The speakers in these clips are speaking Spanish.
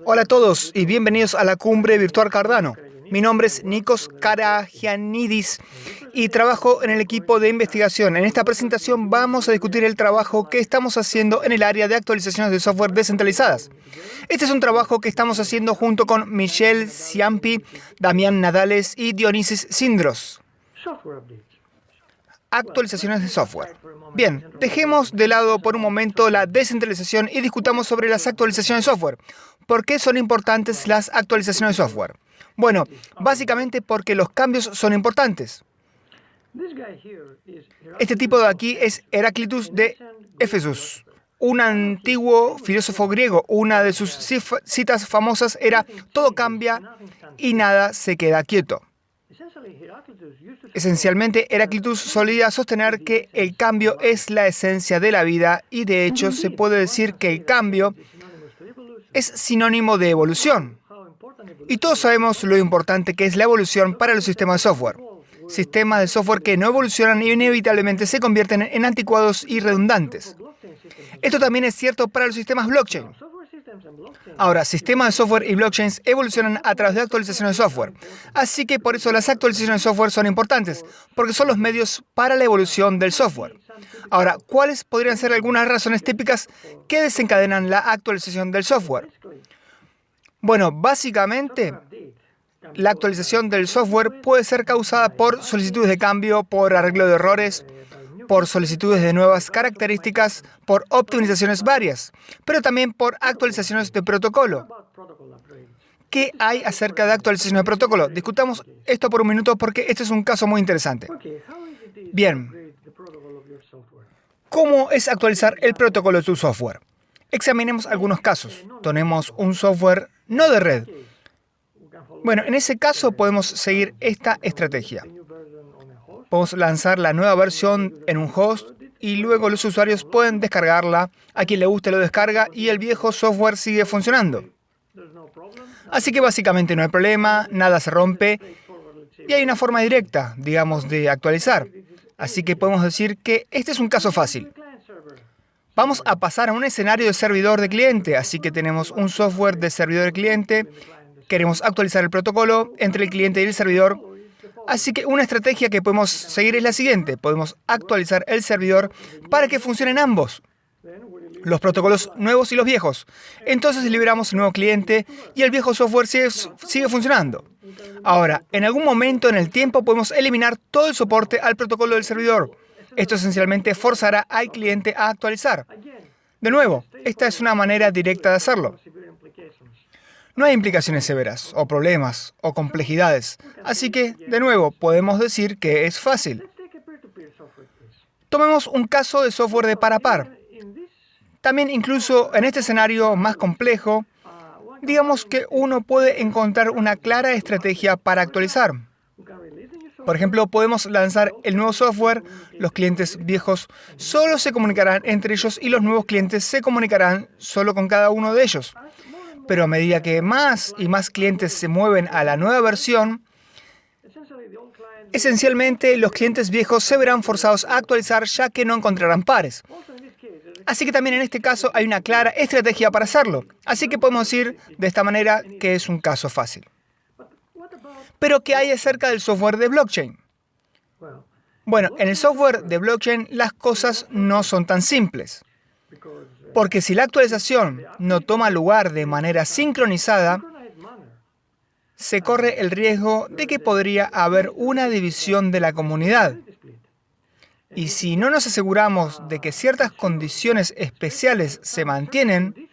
Hola a todos y bienvenidos a la Cumbre Virtual Cardano. Mi nombre es Nikos Karagiannidis y trabajo en el equipo de investigación. En esta presentación vamos a discutir el trabajo que estamos haciendo en el área de actualizaciones de software descentralizadas. Este es un trabajo que estamos haciendo junto con Michel Ciampi, Damián Nadales y Dionisis Sindros. Actualizaciones de software. Bien, dejemos de lado por un momento la descentralización y discutamos sobre las actualizaciones de software. ¿Por qué son importantes las actualizaciones de software? Bueno, básicamente porque los cambios son importantes. Este tipo de aquí es Heráclitus de Éfeso, un antiguo filósofo griego. Una de sus citas famosas era: todo cambia y nada se queda quieto. Esencialmente, Heráclitus solía sostener que el cambio es la esencia de la vida y de hecho se puede decir que el cambio es sinónimo de evolución. Y todos sabemos lo importante que es la evolución para los sistemas de software. Sistemas de software que no evolucionan inevitablemente se convierten en anticuados y redundantes. Esto también es cierto para los sistemas blockchain. Ahora, sistemas de software y blockchains evolucionan a través de actualizaciones de software. Así que por eso las actualizaciones de software son importantes, porque son los medios para la evolución del software. Ahora, ¿cuáles podrían ser algunas razones típicas que desencadenan la actualización del software? Bueno, básicamente, la actualización del software puede ser causada por solicitudes de cambio, por arreglo de errores, por solicitudes de nuevas características, por optimizaciones varias, pero también por actualizaciones de protocolo. ¿Qué hay acerca de actualizaciones de protocolo? Discutamos esto por un minuto porque este es un caso muy interesante. Bien, ¿cómo es actualizar el protocolo de tu software? Examinemos algunos casos. Tenemos un software no de red. Bueno, en ese caso podemos seguir esta estrategia. Podemos lanzar la nueva versión en un host y luego los usuarios pueden descargarla. A quien le guste lo descarga y el viejo software sigue funcionando. Así que básicamente no hay problema, nada se rompe y hay una forma directa, digamos, de actualizar. Así que podemos decir que este es un caso fácil. Vamos a pasar a un escenario de servidor de cliente, así que tenemos un software de servidor de cliente. Queremos actualizar el protocolo entre el cliente y el servidor. Así que una estrategia que podemos seguir es la siguiente. Podemos actualizar el servidor para que funcionen ambos, los protocolos nuevos y los viejos. Entonces liberamos el nuevo cliente y el viejo software sigue funcionando. Ahora, en algún momento en el tiempo podemos eliminar todo el soporte al protocolo del servidor. Esto esencialmente forzará al cliente a actualizar. De nuevo, esta es una manera directa de hacerlo. No hay implicaciones severas, o problemas, o complejidades. Así que, de nuevo, podemos decir que es fácil. Tomemos un caso de software de par a par. También, incluso en este escenario más complejo, digamos que uno puede encontrar una clara estrategia para actualizar. Por ejemplo, podemos lanzar el nuevo software, los clientes viejos solo se comunicarán entre ellos y los nuevos clientes se comunicarán solo con cada uno de ellos. Pero a medida que más y más clientes se mueven a la nueva versión, esencialmente los clientes viejos se verán forzados a actualizar ya que no encontrarán pares. Así que también en este caso hay una clara estrategia para hacerlo. Así que podemos decir de esta manera que es un caso fácil. Pero ¿qué hay acerca del software de blockchain? Bueno, en el software de blockchain las cosas no son tan simples. Porque si la actualización no toma lugar de manera sincronizada, se corre el riesgo de que podría haber una división de la comunidad. Y si no nos aseguramos de que ciertas condiciones especiales se mantienen,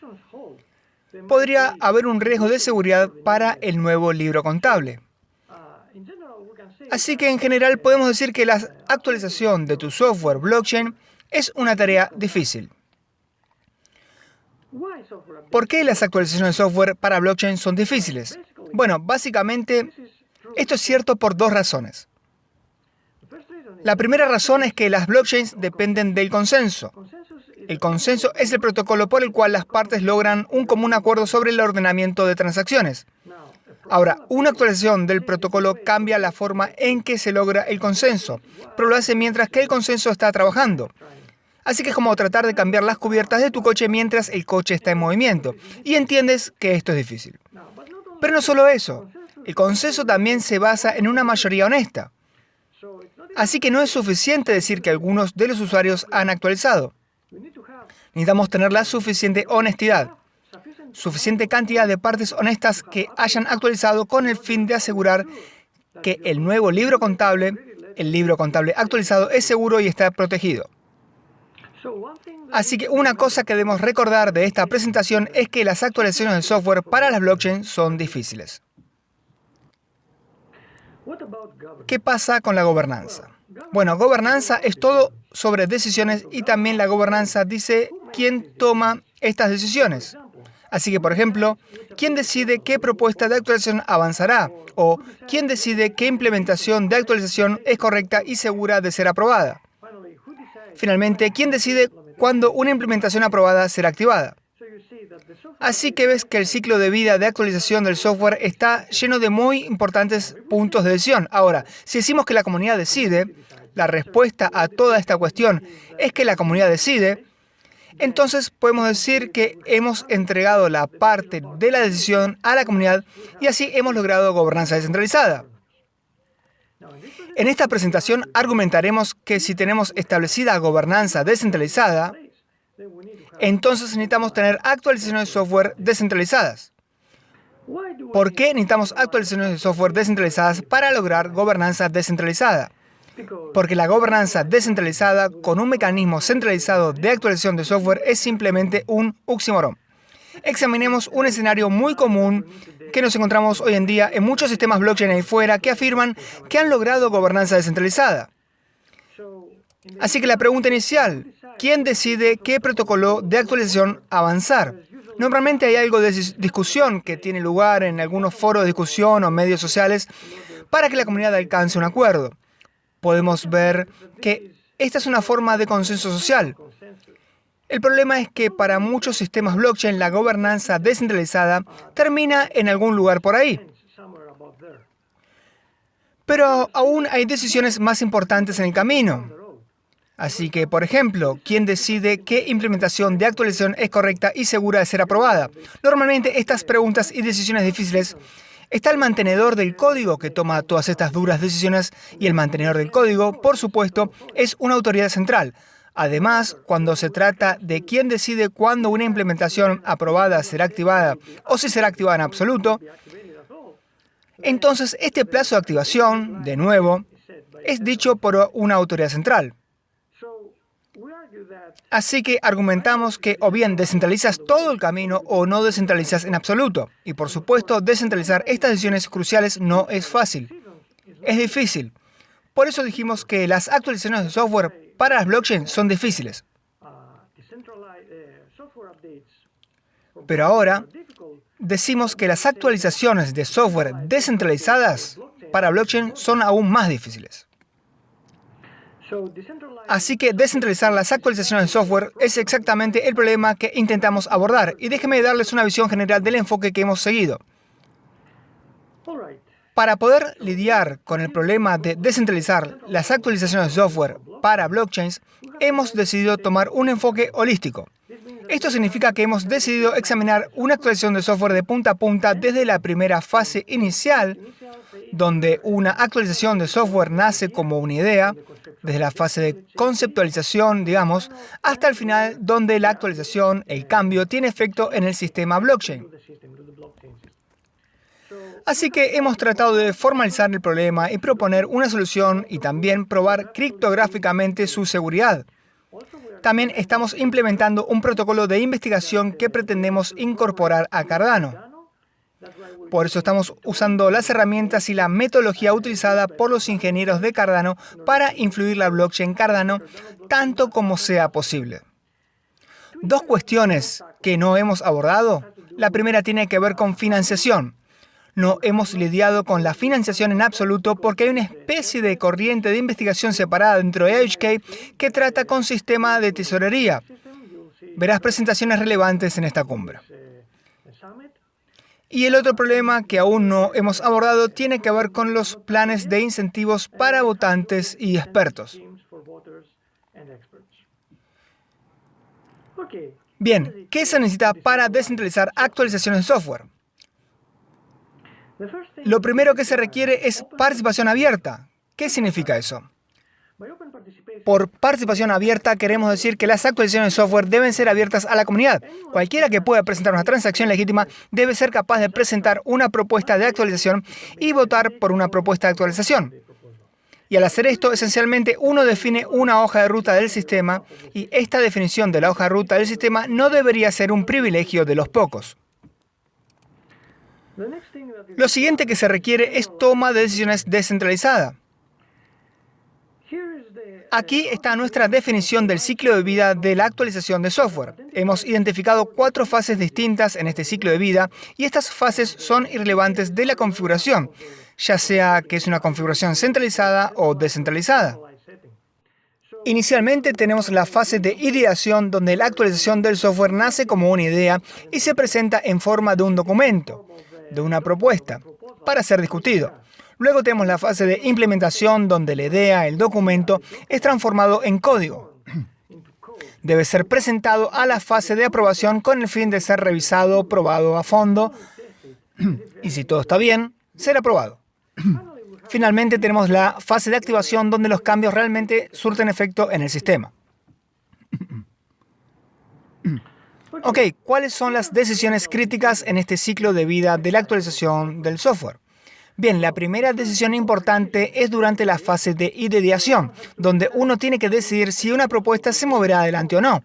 podría haber un riesgo de seguridad para el nuevo libro contable. Así que en general podemos decir que la actualización de tu software blockchain es una tarea difícil. ¿Por qué las actualizaciones de software para blockchain son difíciles? Bueno, básicamente esto es cierto por dos razones. La primera razón es que las blockchains dependen del consenso. El consenso es el protocolo por el cual las partes llogran un común acuerdo sobre el ordenamiento de transacciones. Ahora, una actualización del protocolo cambia la forma en que se logra el consenso, pero lo hace mientras que el consenso está trabajando. Así que es como tratar de cambiar las cubiertas de tu coche mientras el coche está en movimiento, y entiendes que esto es difícil. Pero no solo eso, el consenso también se basa en una mayoría honesta. Así que no es suficiente decir que algunos de los usuarios han actualizado. Necesitamos tener la suficiente honestidad, suficiente cantidad de partes honestas que hayan actualizado con el fin de asegurar que el nuevo libro contable, el libro contable actualizado, es seguro y está protegido. Así que una cosa que debemos recordar de esta presentación es que las actualizaciones de software para las blockchain son difíciles. ¿Qué pasa con la gobernanza? Bueno, gobernanza es todo sobre decisiones y también la gobernanza dice quién toma estas decisiones. Así que, por ejemplo, ¿quién decide qué propuesta de actualización avanzará? O ¿quién decide qué implementación de actualización es correcta y segura de ser aprobada? Finalmente, ¿quién decide cuándo una implementación aprobada será activada? Así que ves que el ciclo de vida de actualización del software está lleno de muy importantes puntos de decisión. Ahora, si decimos que la comunidad decide, la respuesta a toda esta cuestión es que la comunidad decide, entonces podemos decir que hemos entregado la parte de la decisión a la comunidad y así hemos logrado gobernanza descentralizada. En esta presentación argumentaremos que si tenemos establecida gobernanza descentralizada, entonces necesitamos tener actualizaciones de software descentralizadas. ¿Por qué necesitamos actualizaciones de software descentralizadas para lograr gobernanza descentralizada? Porque la gobernanza descentralizada con un mecanismo centralizado de actualización de software es simplemente un oxímoron. Examinemos un escenario muy común que nos encontramos hoy en día en muchos sistemas blockchain ahí fuera que afirman que han logrado gobernanza descentralizada. Así que la pregunta inicial, ¿quién decide qué protocolo de actualización avanzar? Normalmente hay algo de discusión que tiene lugar en algunos foros de discusión o medios sociales para que la comunidad alcance un acuerdo. Podemos ver que esta es una forma de consenso social. El problema es que para muchos sistemas blockchain la gobernanza descentralizada termina en algún lugar por ahí. Pero aún hay decisiones más importantes en el camino. Así que, por ejemplo, ¿quién decide qué implementación de actualización es correcta y segura de ser aprobada? Normalmente estas preguntas y decisiones difíciles está el mantenedor del código que toma todas estas duras decisiones y el mantenedor del código, por supuesto, es una autoridad central. Además, cuando se trata de quién decide cuándo una implementación aprobada será activada o si será activada en absoluto, entonces este plazo de activación, de nuevo, es dicho por una autoridad central. Así que argumentamos que o bien descentralizas todo el camino o no descentralizas en absoluto. Y por supuesto, descentralizar estas decisiones cruciales no es fácil. Es difícil. Por eso dijimos que las actualizaciones de software para las blockchain son difíciles. Pero ahora decimos que las actualizaciones de software descentralizadas para blockchain son aún más difíciles. Así que descentralizar las actualizaciones de software es exactamente el problema que intentamos abordar. Y déjenme darles una visión general del enfoque que hemos seguido. Para poder lidiar con el problema de descentralizar las actualizaciones de software para blockchains, hemos decidido tomar un enfoque holístico. Esto significa que hemos decidido examinar una actualización de software de punta a punta desde la primera fase inicial, donde una actualización de software nace como una idea, desde la fase de conceptualización, digamos, hasta el final, donde la actualización, el cambio, tiene efecto en el sistema blockchain. Así que hemos tratado de formalizar el problema y proponer una solución y también probar criptográficamente su seguridad. También estamos implementando un protocolo de investigación que pretendemos incorporar a Cardano. Por eso estamos usando las herramientas y la metodología utilizada por los ingenieros de Cardano para influir la blockchain Cardano tanto como sea posible. Dos cuestiones que no hemos abordado. La primera tiene que ver con financiación. No hemos lidiado con la financiación en absoluto porque hay una especie de corriente de investigación separada dentro de IOHK que trata con sistema de tesorería. Verás presentaciones relevantes en esta cumbre. Y el otro problema que aún no hemos abordado tiene que ver con los planes de incentivos para votantes y expertos. Bien, ¿qué se necesita para descentralizar actualizaciones de software? Lo primero que se requiere es participación abierta. ¿Qué significa eso? Por participación abierta queremos decir que las actualizaciones de software deben ser abiertas a la comunidad. Cualquiera que pueda presentar una transacción legítima debe ser capaz de presentar una propuesta de actualización y votar por una propuesta de actualización. Y al hacer esto, esencialmente uno define una hoja de ruta del sistema y esta definición de la hoja de ruta del sistema no debería ser un privilegio de los pocos. Lo siguiente que se requiere es toma de decisiones descentralizada. Aquí está nuestra definición del ciclo de vida de la actualización de software. Hemos identificado 4 fases distintas en este ciclo de vida y estas fases son irrelevantes de la configuración, ya sea que es una configuración centralizada o descentralizada. Inicialmente tenemos la fase de ideación, donde la actualización del software nace como una idea y se presenta en forma de un documento, de una propuesta, para ser discutido. Luego tenemos la fase de implementación, donde la idea, el documento, es transformado en código. Debe ser presentado a la fase de aprobación con el fin de ser revisado, probado a fondo, y si todo está bien, ser aprobado. Finalmente tenemos la fase de activación, donde los cambios realmente surten efecto en el sistema. Ok, ¿cuáles son las decisiones críticas en este ciclo de vida de la actualización del software? Bien, la primera decisión importante es durante la fase de ideación, donde uno tiene que decidir si una propuesta se moverá adelante o no.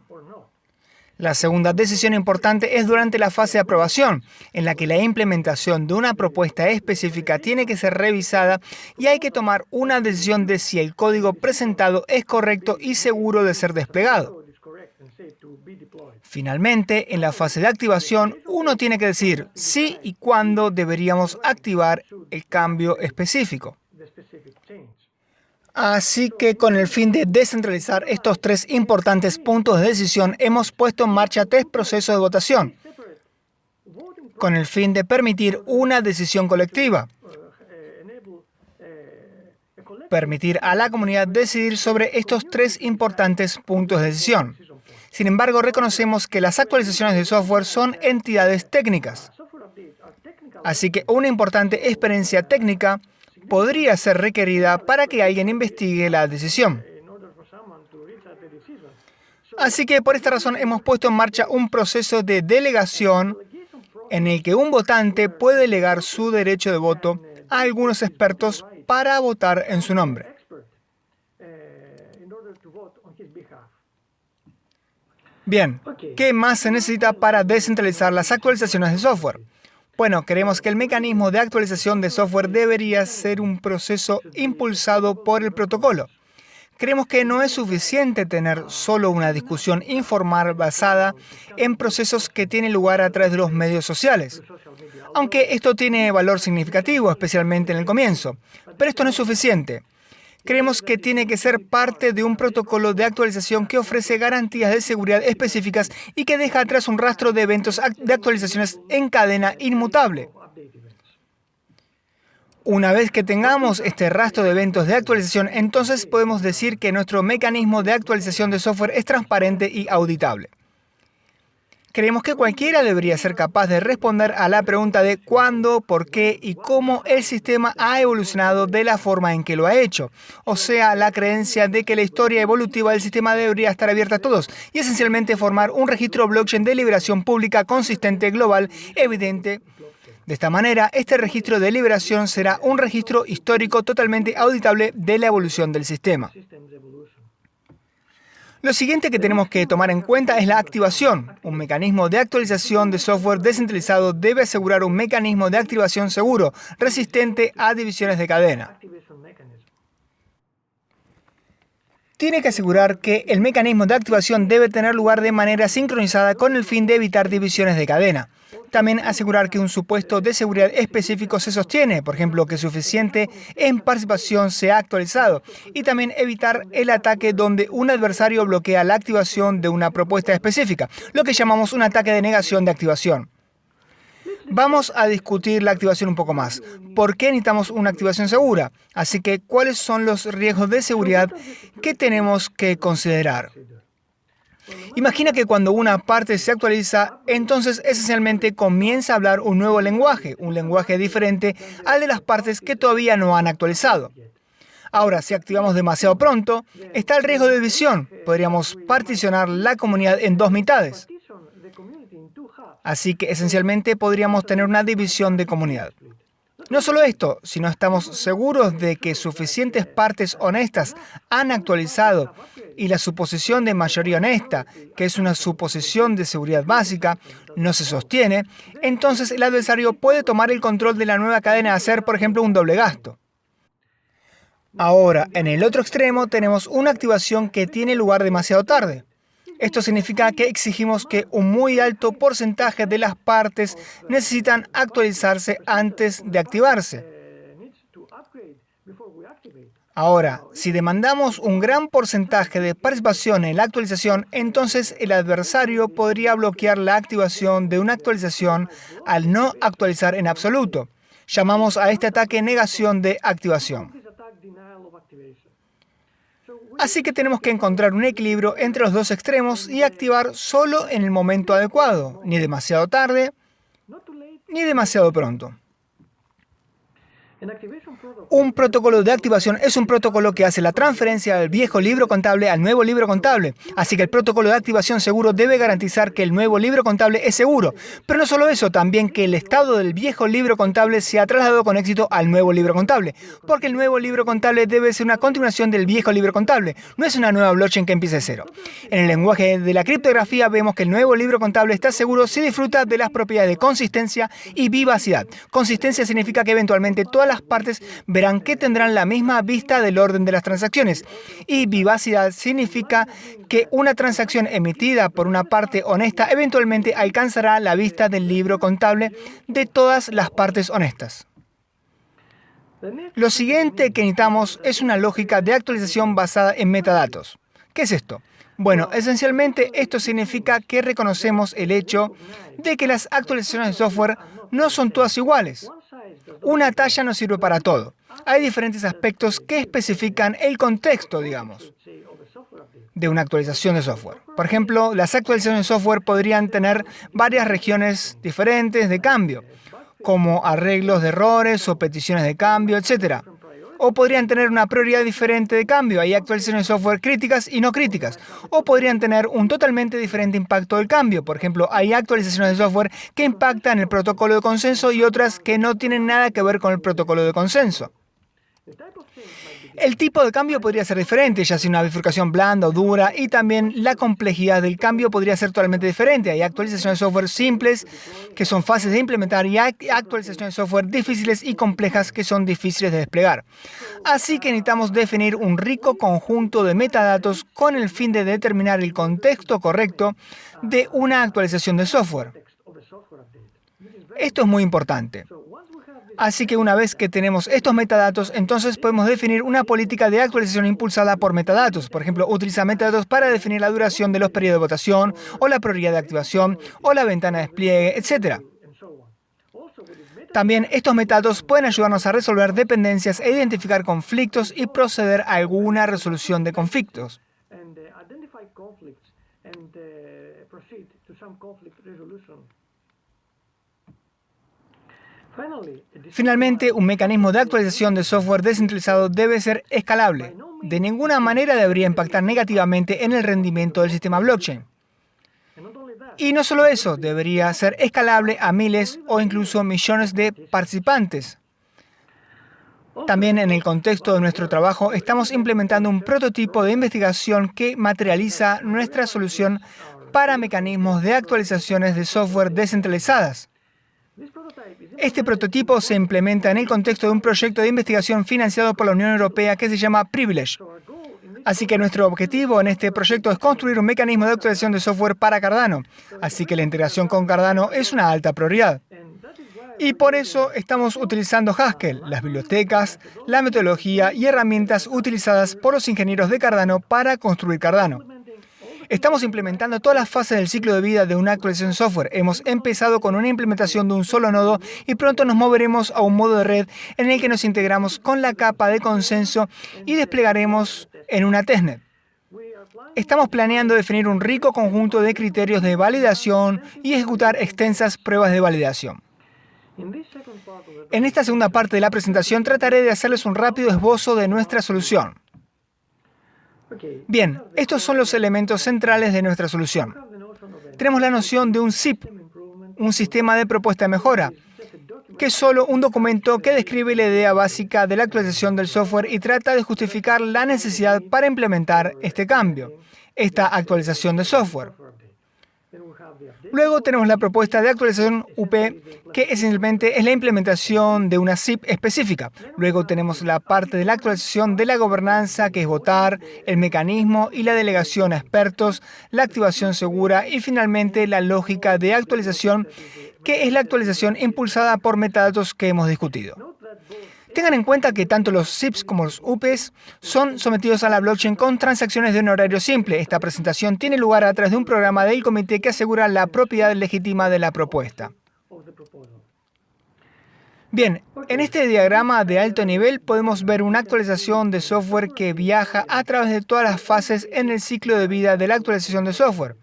La segunda decisión importante es durante la fase de aprobación, en la que la implementación de una propuesta específica tiene que ser revisada y hay que tomar una decisión de si el código presentado es correcto y seguro de ser desplegado. Finalmente, en la fase de activación, uno tiene que decir si y cuándo deberíamos activar el cambio específico. Así que con el fin de descentralizar estos 3 importantes puntos de decisión, hemos puesto en marcha 3 procesos de votación, con el fin de permitir una decisión colectiva. Permitir a la comunidad decidir sobre estos 3 importantes puntos de decisión. Sin embargo, reconocemos que las actualizaciones de software son entidades técnicas. Así que una importante experiencia técnica podría ser requerida para que alguien investigue la decisión. Así que por esta razón hemos puesto en marcha un proceso de delegación en el que un votante puede delegar su derecho de voto a algunos expertos para votar en su nombre. Bien, ¿qué más se necesita para descentralizar las actualizaciones de software? Bueno, creemos que el mecanismo de actualización de software debería ser un proceso impulsado por el protocolo. Creemos que no es suficiente tener solo una discusión informal basada en procesos que tienen lugar a través de los medios sociales. Aunque esto tiene valor significativo, especialmente en el comienzo. Pero esto no es suficiente. Creemos que tiene que ser parte de un protocolo de actualización que ofrece garantías de seguridad específicas y que deja atrás un rastro de eventos de actualizaciones en cadena inmutable. Una vez que tengamos este rastro de eventos de actualización, entonces podemos decir que nuestro mecanismo de actualización de software es transparente y auditable. Creemos que cualquiera debería ser capaz de responder a la pregunta de cuándo, por qué y cómo el sistema ha evolucionado de la forma en que lo ha hecho. O sea, la creencia de que la historia evolutiva del sistema debería estar abierta a todos y esencialmente formar un registro blockchain de liberación pública consistente, global, evidente. De esta manera, este registro de liberación será un registro histórico totalmente auditable de la evolución del sistema. Lo siguiente que tenemos que tomar en cuenta es la activación. Un mecanismo de actualización de software descentralizado debe asegurar un mecanismo de activación seguro, resistente a divisiones de cadena. Tiene que asegurar que el mecanismo de activación debe tener lugar de manera sincronizada con el fin de evitar divisiones de cadena. También asegurar que un supuesto de seguridad específico se sostiene, por ejemplo, que suficiente en participación sea actualizado, y también evitar el ataque donde un adversario bloquea la activación de una propuesta específica, lo que llamamos un ataque de negación de activación. Vamos a discutir la activación un poco más. ¿Por qué necesitamos una activación segura? Así que, ¿cuáles son los riesgos de seguridad que tenemos que considerar? Imagina que cuando una parte se actualiza, entonces esencialmente comienza a hablar un nuevo lenguaje, un lenguaje diferente al de las partes que todavía no han actualizado. Ahora, si activamos demasiado pronto, está el riesgo de división. Podríamos particionar la comunidad en dos mitades. Así que esencialmente podríamos tener una división de comunidad. No solo esto, sino estamos seguros de que suficientes partes honestas han actualizado y la suposición de mayoría honesta, que es una suposición de seguridad básica, no se sostiene, entonces el adversario puede tomar el control de la nueva cadena y hacer, por ejemplo, un doble gasto. Ahora, en el otro extremo tenemos una activación que tiene lugar demasiado tarde. Esto significa que exigimos que un muy alto porcentaje de las partes necesitan actualizarse antes de activarse. Ahora, si demandamos un gran porcentaje de participación en la actualización, entonces el adversario podría bloquear la activación de una actualización al no actualizar en absoluto. Llamamos a este ataque negación de activación. Así que tenemos que encontrar un equilibrio entre los dos extremos y activar solo en el momento adecuado, ni demasiado tarde, ni demasiado pronto. Un protocolo de activación es un protocolo que hace la transferencia del viejo libro contable al nuevo libro contable. Así que el protocolo de activación seguro debe garantizar que el nuevo libro contable es seguro. Pero no solo eso, también que el estado del viejo libro contable se ha trasladado con éxito al nuevo libro contable. Porque el nuevo libro contable debe ser una continuación del viejo libro contable. No es una nueva blockchain que empiece de cero. En el lenguaje de la criptografía vemos que el nuevo libro contable está seguro si disfruta de las propiedades de consistencia y vivacidad. Consistencia significa que eventualmente todas las partes verán que tendrán la misma vista del orden de las transacciones. Y vivacidad significa que una transacción emitida por una parte honesta eventualmente alcanzará la vista del libro contable de todas las partes honestas. Lo siguiente que necesitamos es una lógica de actualización basada en metadatos. ¿Qué es esto? Bueno, esencialmente esto significa que reconocemos el hecho de que las actualizaciones de software no son todas iguales. Una talla no sirve para todo. Hay diferentes aspectos que especifican el contexto, digamos, de una actualización de software. Por ejemplo, las actualizaciones de software podrían tener varias regiones diferentes de cambio, como arreglos de errores o peticiones de cambio, etc. O podrían tener una prioridad diferente de cambio. Hay actualizaciones de software críticas y no críticas. O podrían tener un totalmente diferente impacto del cambio. Por ejemplo, hay actualizaciones de software que impactan el protocolo de consenso y otras que no tienen nada que ver con el protocolo de consenso. El tipo de cambio podría ser diferente, ya sea una bifurcación blanda o dura, y también la complejidad del cambio podría ser totalmente diferente. Hay actualizaciones de software simples que son fáciles de implementar y hay actualizaciones de software difíciles y complejas que son difíciles de desplegar. Así que necesitamos definir un rico conjunto de metadatos con el fin de determinar el contexto correcto de una actualización de software. Esto es muy importante. Así que una vez que tenemos estos metadatos, entonces podemos definir una política de actualización impulsada por metadatos. Por ejemplo, utiliza metadatos para definir la duración de los periodos de votación, o la prioridad de activación, o la ventana de despliegue, etc. También estos metadatos pueden ayudarnos a resolver dependencias e identificar conflictos y proceder a alguna resolución de conflictos. Finalmente, un mecanismo de actualización de software descentralizado debe ser escalable. De ninguna manera debería impactar negativamente en el rendimiento del sistema blockchain. Y no solo eso, debería ser escalable a miles o incluso millones de participantes. También en el contexto de nuestro trabajo, estamos implementando un prototipo de investigación que materializa nuestra solución para mecanismos de actualizaciones de software descentralizadas. Este prototipo se implementa en el contexto de un proyecto de investigación financiado por la Unión Europea que se llama Privilege. Así que nuestro objetivo en este proyecto es construir un mecanismo de actualización de software para Cardano. Así que la integración con Cardano es una alta prioridad. Y por eso estamos utilizando Haskell, las bibliotecas, la metodología y herramientas utilizadas por los ingenieros de Cardano para construir Cardano. Estamos implementando todas las fases del ciclo de vida de una actualización de software. Hemos empezado con una implementación de un solo nodo y pronto nos moveremos a un modo de red en el que nos integramos con la capa de consenso y desplegaremos en una testnet. Estamos planeando definir un rico conjunto de criterios de validación y ejecutar extensas pruebas de validación. En esta segunda parte de la presentación trataré de hacerles un rápido esbozo de nuestra solución. Bien, estos son los elementos centrales de nuestra solución. Tenemos la noción de un SIP, un sistema de propuesta de mejora, que es solo un documento que describe la idea básica de la actualización del software y trata de justificar la necesidad para implementar este cambio, esta actualización de software. Luego tenemos la propuesta de actualización UP, que esencialmente es la implementación de una SIP específica. Luego tenemos la parte de la actualización de la gobernanza, que es votar, el mecanismo y la delegación a expertos, la activación segura y finalmente la lógica de actualización, que es la actualización impulsada por metadatos que hemos discutido. Tengan en cuenta que tanto los SIPs como los UPs son sometidos a la blockchain con transacciones de un horario simple. Esta presentación tiene lugar a través de un programa del comité que asegura la propiedad legítima de la propuesta. Bien, en este diagrama de alto nivel podemos ver una actualización de software que viaja a través de todas las fases en el ciclo de vida de la actualización de software.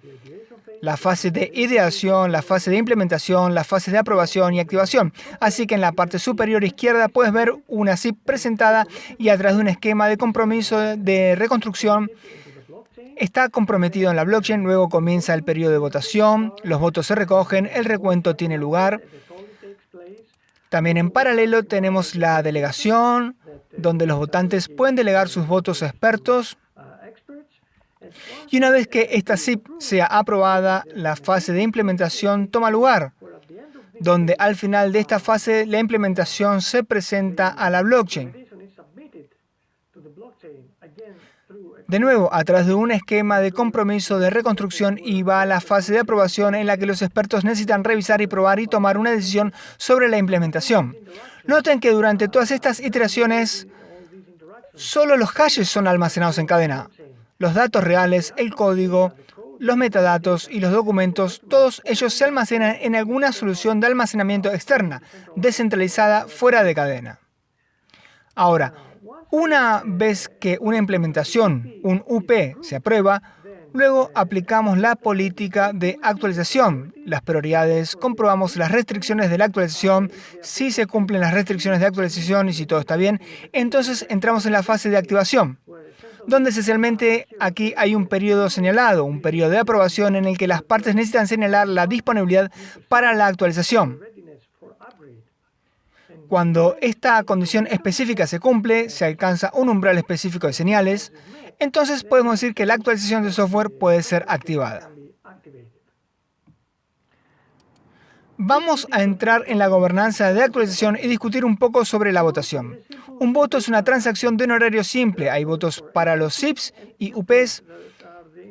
La fase de ideación, la fase de implementación, las fases de aprobación y activación. Así que en la parte superior izquierda puedes ver una SIP presentada y a través de un esquema de compromiso de reconstrucción está comprometido en la blockchain. Luego comienza el periodo de votación, los votos se recogen, el recuento tiene lugar. También en paralelo tenemos la delegación, donde los votantes pueden delegar sus votos a expertos. Y una vez que esta SIP sea aprobada, la fase de implementación toma lugar, donde al final de esta fase la implementación se presenta a la blockchain. De nuevo, a través de un esquema de compromiso de reconstrucción y va a la fase de aprobación en la que los expertos necesitan revisar y probar y tomar una decisión sobre la implementación. Noten que durante todas estas iteraciones, solo los hashes son almacenados en cadena. Los datos reales, el código, los metadatos y los documentos, todos ellos se almacenan en alguna solución de almacenamiento externa, descentralizada, fuera de cadena. Ahora, una vez que una implementación, un UP, se aprueba, luego aplicamos la política de actualización, las prioridades, comprobamos las restricciones de la actualización. Si se cumplen las restricciones de actualización y si todo está bien, entonces entramos en la fase de activación, donde esencialmente aquí hay un periodo señalado, un periodo de aprobación en el que las partes necesitan señalar la disponibilidad para la actualización. Cuando esta condición específica se cumple, se alcanza un umbral específico de señales, entonces podemos decir que la actualización de software puede ser activada. Vamos a entrar en la gobernanza de actualización y discutir un poco sobre la votación. Un voto es una transacción de un horario simple. Hay votos para los SIPs y UPs,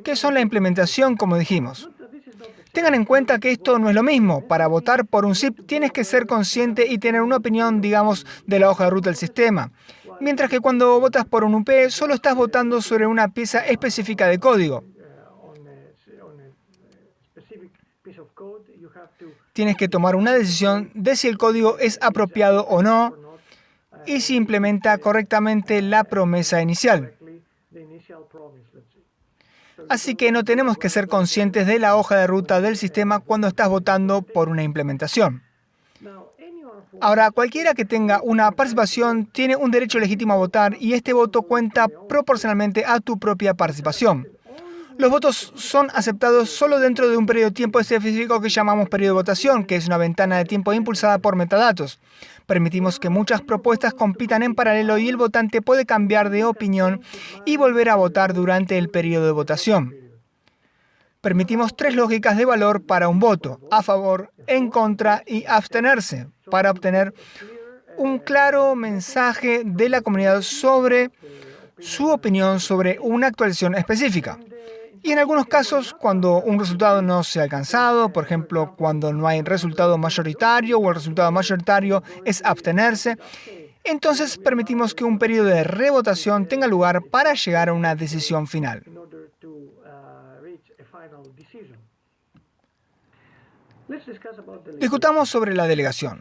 que son la implementación, como dijimos. Tengan en cuenta que esto no es lo mismo. Para votar por un SIP tienes que ser consciente y tener una opinión, digamos, de la hoja de ruta del sistema. Mientras que cuando votas por un UP, solo estás votando sobre una pieza específica de código. Tienes que tomar una decisión de si el código es apropiado o no y si implementa correctamente la promesa inicial. Así que no tenemos que ser conscientes de la hoja de ruta del sistema cuando estás votando por una implementación. Ahora, cualquiera que tenga una participación tiene un derecho legítimo a votar y este voto cuenta proporcionalmente a tu propia participación. Los votos son aceptados solo dentro de un periodo de tiempo específico que llamamos periodo de votación, que es una ventana de tiempo impulsada por metadatos. Permitimos que muchas propuestas compitan en paralelo y el votante puede cambiar de opinión y volver a votar durante el periodo de votación. Permitimos 3 lógicas de valor para un voto: a favor, en contra y abstenerse, para obtener un claro mensaje de la comunidad sobre su opinión sobre una actualización específica. Y en algunos casos, cuando un resultado no se ha alcanzado, por ejemplo, cuando no hay resultado mayoritario o el resultado mayoritario es abstenerse, entonces permitimos que un periodo de revotación tenga lugar para llegar a una decisión final. Discutamos sobre la delegación.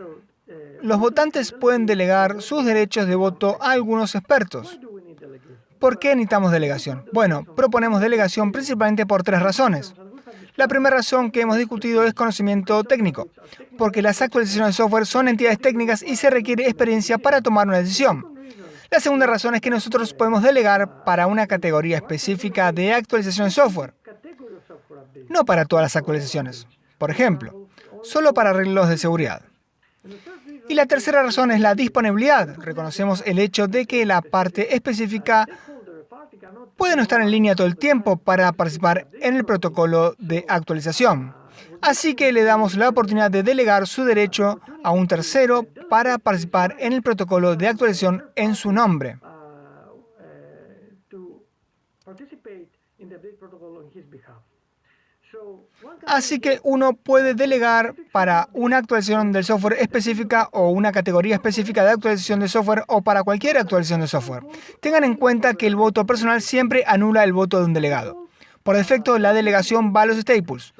Los votantes pueden delegar sus derechos de voto a algunos expertos. ¿Por qué necesitamos delegación? Bueno, proponemos delegación principalmente por 3 razones. La primera razón que hemos discutido es conocimiento técnico, porque las actualizaciones de software son entidades técnicas y se requiere experiencia para tomar una decisión. La segunda razón es que nosotros podemos delegar para una categoría específica de actualización de software, no para todas las actualizaciones. Por ejemplo, solo para arreglos de seguridad. Y la tercera razón es la disponibilidad. Reconocemos el hecho de que la parte específica puede no estar en línea todo el tiempo para participar en el protocolo de actualización. Así que le damos la oportunidad de delegar su derecho a un tercero para participar en el protocolo de actualización en su nombre. Así que uno puede delegar para una actualización del software específica o una categoría específica de actualización de software o para cualquier actualización de software. Tengan en cuenta que el voto personal siempre anula el voto de un delegado. Por defecto, la delegación va a los staples.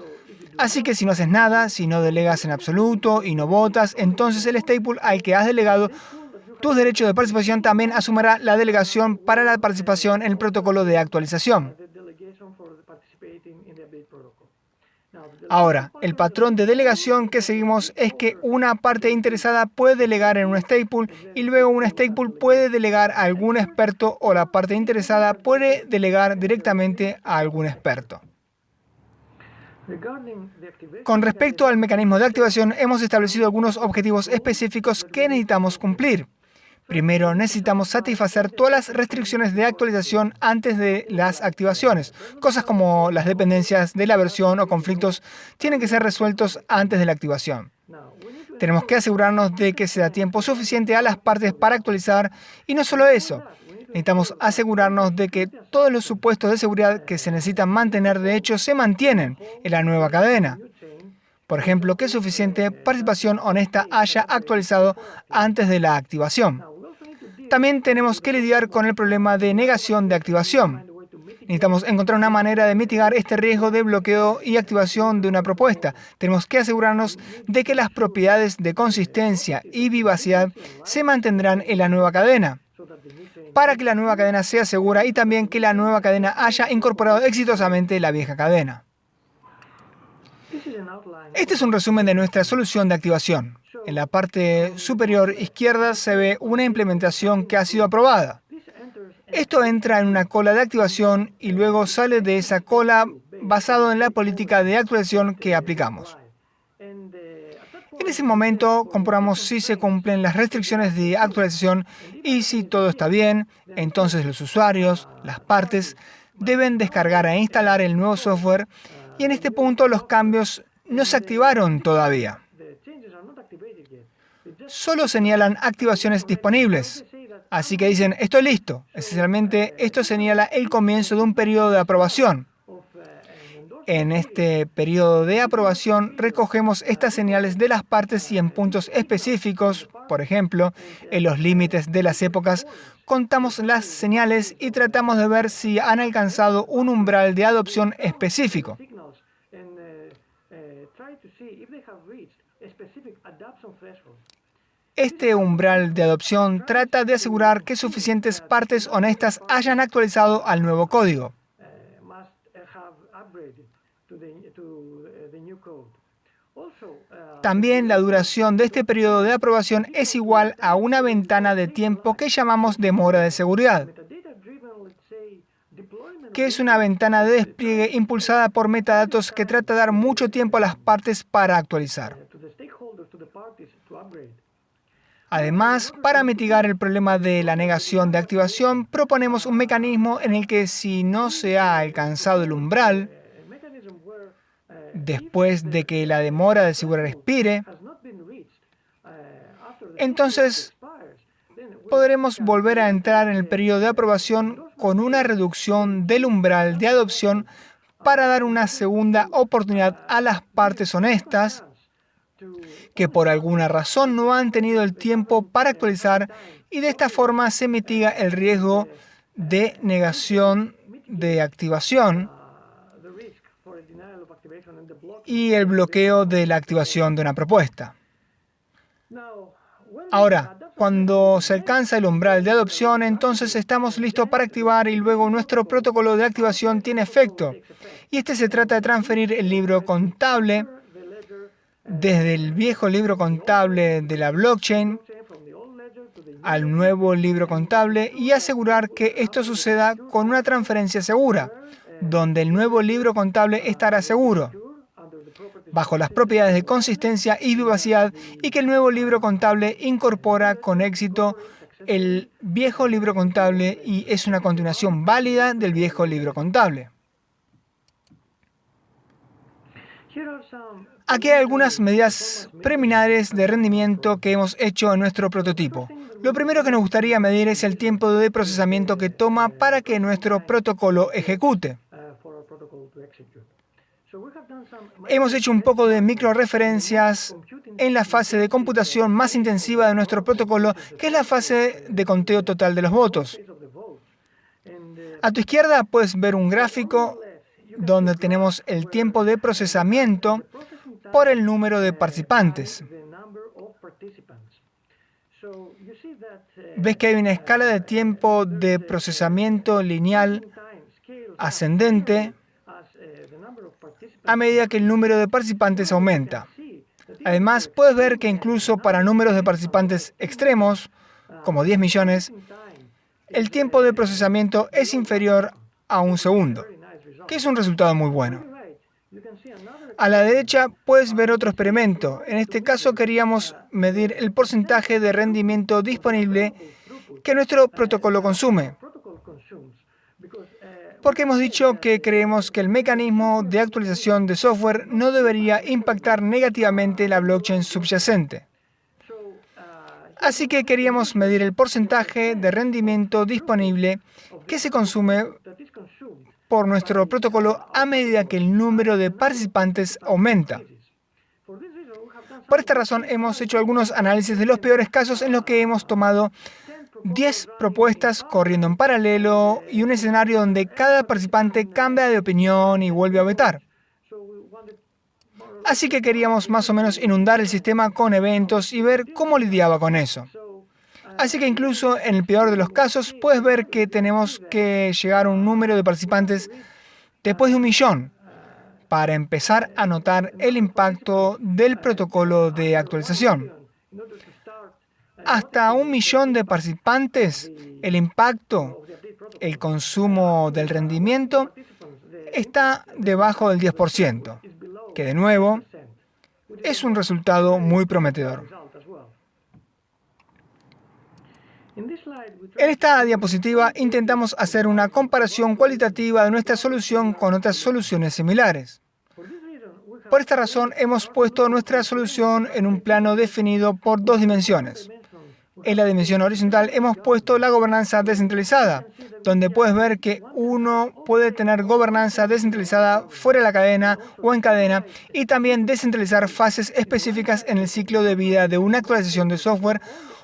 Así que si no haces nada, si no delegas en absoluto y no votas, entonces el staple al que has delegado tus derechos de participación también asumirá la delegación para la participación en el protocolo de actualización. Ahora, el patrón de delegación que seguimos es que una parte interesada puede delegar en un staple y luego un staple puede delegar a algún experto o la parte interesada puede delegar directamente a algún experto. Con respecto al mecanismo de activación, hemos establecido algunos objetivos específicos que necesitamos cumplir. Primero, necesitamos satisfacer todas las restricciones de actualización antes de las activaciones. Cosas como las dependencias de la versión o conflictos tienen que ser resueltos antes de la activación. Tenemos que asegurarnos de que se da tiempo suficiente a las partes para actualizar y no solo eso. Necesitamos asegurarnos de que todos los supuestos de seguridad que se necesitan mantener de hecho se mantienen en la nueva cadena. Por ejemplo, que suficiente participación honesta haya actualizado antes de la activación. También tenemos que lidiar con el problema de negación de activación. Necesitamos encontrar una manera de mitigar este riesgo de bloqueo y activación de una propuesta. Tenemos que asegurarnos de que las propiedades de consistencia y vivacidad se mantendrán en la nueva cadena, para que la nueva cadena sea segura y también que la nueva cadena haya incorporado exitosamente la vieja cadena. Este es un resumen de nuestra solución de activación. En la parte superior izquierda se ve una implementación que ha sido aprobada. Esto entra en una cola de activación y luego sale de esa cola basado en la política de actualización que aplicamos. En ese momento comprobamos si se cumplen las restricciones de actualización y si todo está bien, entonces los usuarios, las partes, deben descargar e instalar el nuevo software y en este punto los cambios no se activaron todavía. Solo señalan activaciones disponibles. Así que dicen, estoy listo. Esencialmente, esto señala el comienzo de un periodo de aprobación. En este periodo de aprobación recogemos estas señales de las partes y en puntos específicos, por ejemplo, en los límites de las épocas, contamos las señales y tratamos de ver si han alcanzado un umbral de adopción específico. Este umbral de adopción trata de asegurar que suficientes partes honestas hayan actualizado al nuevo código. También la duración de este periodo de aprobación es igual a una ventana de tiempo que llamamos demora de seguridad, que es una ventana de despliegue impulsada por metadatos que trata de dar mucho tiempo a las partes para actualizar. Además, para mitigar el problema de la negación de activación, proponemos un mecanismo en el que si no se ha alcanzado el umbral, después de que la demora de seguridad expire, entonces podremos volver a entrar en el periodo de aprobación con una reducción del umbral de adopción para dar una segunda oportunidad a las partes honestas que por alguna razón no han tenido el tiempo para actualizar y de esta forma se mitiga el riesgo de negación de activación y el bloqueo de la activación de una propuesta. Ahora, cuando se alcanza el umbral de adopción, entonces estamos listos para activar y luego nuestro protocolo de activación tiene efecto. Y se trata de transferir el libro contable desde el viejo libro contable de la blockchain al nuevo libro contable y asegurar que esto suceda con una transferencia segura, donde el nuevo libro contable estará seguro, bajo las propiedades de consistencia y vivacidad, y que el nuevo libro contable incorpora con éxito el viejo libro contable y es una continuación válida del viejo libro contable. Aquí hay algunas medidas preliminares de rendimiento que hemos hecho en nuestro prototipo. Lo primero que nos gustaría medir es el tiempo de procesamiento que toma para que nuestro protocolo ejecute. Hemos hecho un poco de microreferencias en la fase de computación más intensiva de nuestro protocolo, que es la fase de conteo total de los votos. A tu izquierda puedes ver un gráfico donde tenemos el tiempo de procesamiento por el número de participantes. Ves que hay una escala de tiempo de procesamiento lineal ascendente a medida que el número de participantes aumenta. Además, puedes ver que incluso para números de participantes extremos, como 10 millones, el tiempo de procesamiento es inferior a un segundo, que es un resultado muy bueno. A la derecha puedes ver otro experimento. En este caso queríamos medir el porcentaje de rendimiento disponible que nuestro protocolo consume, porque hemos dicho que creemos que el mecanismo de actualización de software no debería impactar negativamente la blockchain subyacente. Así que queríamos medir el porcentaje de rendimiento disponible que se consume por nuestro protocolo a medida que el número de participantes aumenta. Por esta razón, hemos hecho algunos análisis de los peores casos en los que hemos tomado 10 propuestas corriendo en paralelo y un escenario donde cada participante cambia de opinión y vuelve a vetar. Así que queríamos más o menos inundar el sistema con eventos y ver cómo lidiaba con eso. Así que incluso en el peor de los casos, puedes ver que tenemos que llegar a un número de participantes después de 1 millón para empezar a notar el impacto del protocolo de actualización. Hasta 1 millón de participantes, el impacto, el consumo del rendimiento, está debajo del 10%, que de nuevo es un resultado muy prometedor. En esta diapositiva intentamos hacer una comparación cualitativa de nuestra solución con otras soluciones similares. Por esta razón, hemos puesto nuestra solución en un plano definido por 2 dimensiones. En la dimensión horizontal hemos puesto la gobernanza descentralizada, donde puedes ver que uno puede tener gobernanza descentralizada fuera de la cadena o en cadena y también descentralizar fases específicas en el ciclo de vida de una actualización de software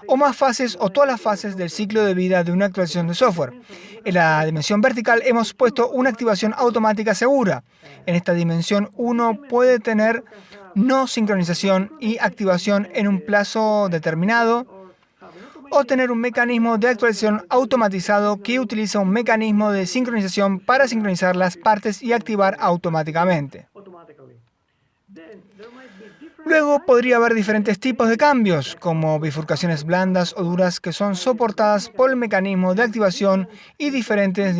o más fases o todas las fases del ciclo de vida de una actualización de software. En la dimensión vertical hemos puesto una activación automática segura. En esta dimensión uno puede tener no sincronización y activación en un plazo determinado o tener un mecanismo de actualización automatizado que utiliza un mecanismo de sincronización para sincronizar las partes y activar automáticamente. Luego podría haber diferentes tipos de cambios, como bifurcaciones blandas o duras que son soportadas por el mecanismo de activación y diferentes,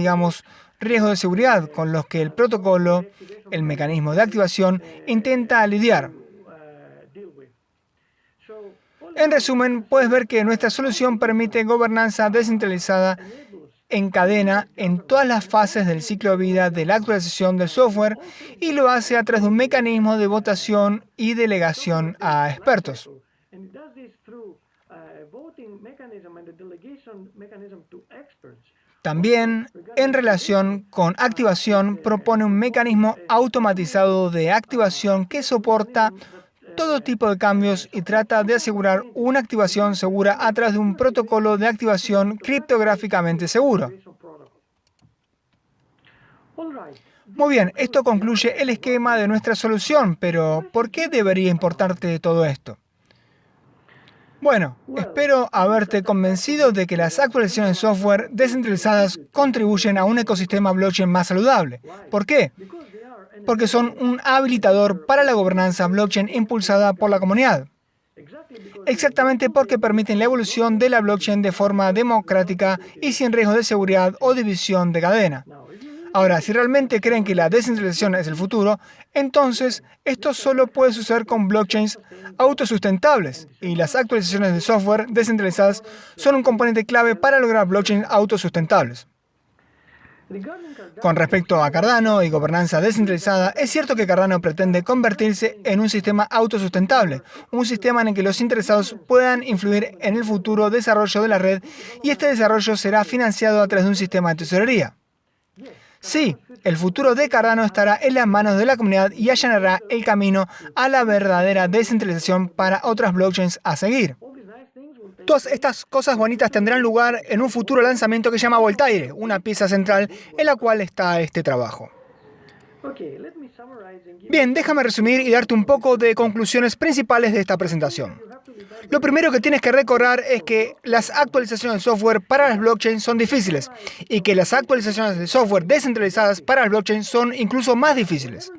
riesgos de seguridad con los que el protocolo, el mecanismo de activación, intenta lidiar. En resumen, puedes ver que nuestra solución permite gobernanza descentralizada en cadena en todas las fases del ciclo de vida de la actualización del software y lo hace a través de un mecanismo de votación y delegación a expertos. También, en relación con activación, propone un mecanismo automatizado de activación que soporta todo tipo de cambios y trata de asegurar una activación segura a través de un protocolo de activación criptográficamente seguro. Muy bien, esto concluye el esquema de nuestra solución, pero ¿por qué debería importarte todo esto? Bueno, espero haberte convencido de que las actualizaciones de software descentralizadas contribuyen a un ecosistema blockchain más saludable. ¿Por qué? Porque son un habilitador para la gobernanza blockchain impulsada por la comunidad. Exactamente porque permiten la evolución de la blockchain de forma democrática y sin riesgo de seguridad o división de cadena. Ahora, si realmente creen que la descentralización es el futuro, entonces esto solo puede suceder con blockchains autosustentables, y las actualizaciones de software descentralizadas son un componente clave para lograr blockchains autosustentables. Con respecto a Cardano y gobernanza descentralizada, es cierto que Cardano pretende convertirse en un sistema autosustentable, un sistema en el que los interesados puedan influir en el futuro desarrollo de la red, y este desarrollo será financiado a través de un sistema de tesorería. Sí, el futuro de Cardano estará en las manos de la comunidad y allanará el camino a la verdadera descentralización para otras blockchains a seguir. Todas estas cosas bonitas tendrán lugar en un futuro lanzamiento que se llama Voltaire, una pieza central en la cual está este trabajo. Bien, déjame resumir y darte un poco de conclusiones principales de esta presentación. Lo primero que tienes que recordar es que las actualizaciones de software para las blockchains son difíciles y que las actualizaciones de software descentralizadas para las blockchains son incluso más difíciles.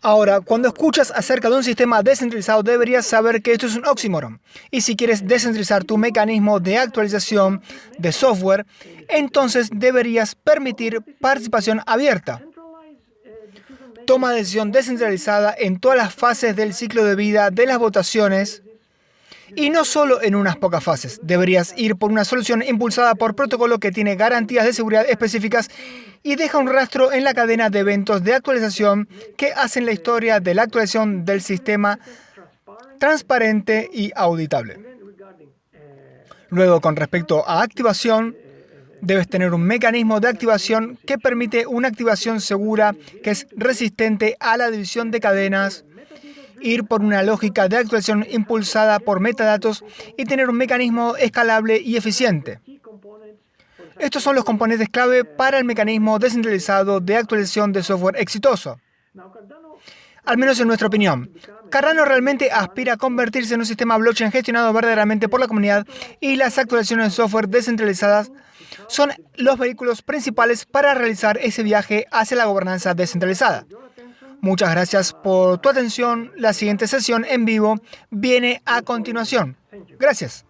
Ahora, cuando escuchas acerca de un sistema descentralizado, deberías saber que esto es un oxímoron. Y si quieres descentralizar tu mecanismo de actualización de software, entonces deberías permitir participación abierta. Toma de decisión descentralizada en todas las fases del ciclo de vida de las votaciones, y no solo en unas pocas fases. Deberías ir por una solución impulsada por protocolo que tiene garantías de seguridad específicas y deja un rastro en la cadena de eventos de actualización que hacen la historia de la actualización del sistema transparente y auditable. Luego, con respecto a activación, debes tener un mecanismo de activación que permite una activación segura que es resistente a la división de cadenas, ir por una lógica de actualización impulsada por metadatos y tener un mecanismo escalable y eficiente. Estos son los componentes clave para el mecanismo descentralizado de actualización de software exitoso. Al menos en nuestra opinión, Cardano realmente aspira a convertirse en un sistema blockchain gestionado verdaderamente por la comunidad, y las actualizaciones de software descentralizadas son los vehículos principales para realizar ese viaje hacia la gobernanza descentralizada. Muchas gracias por tu atención. La siguiente sesión en vivo viene a continuación. Gracias.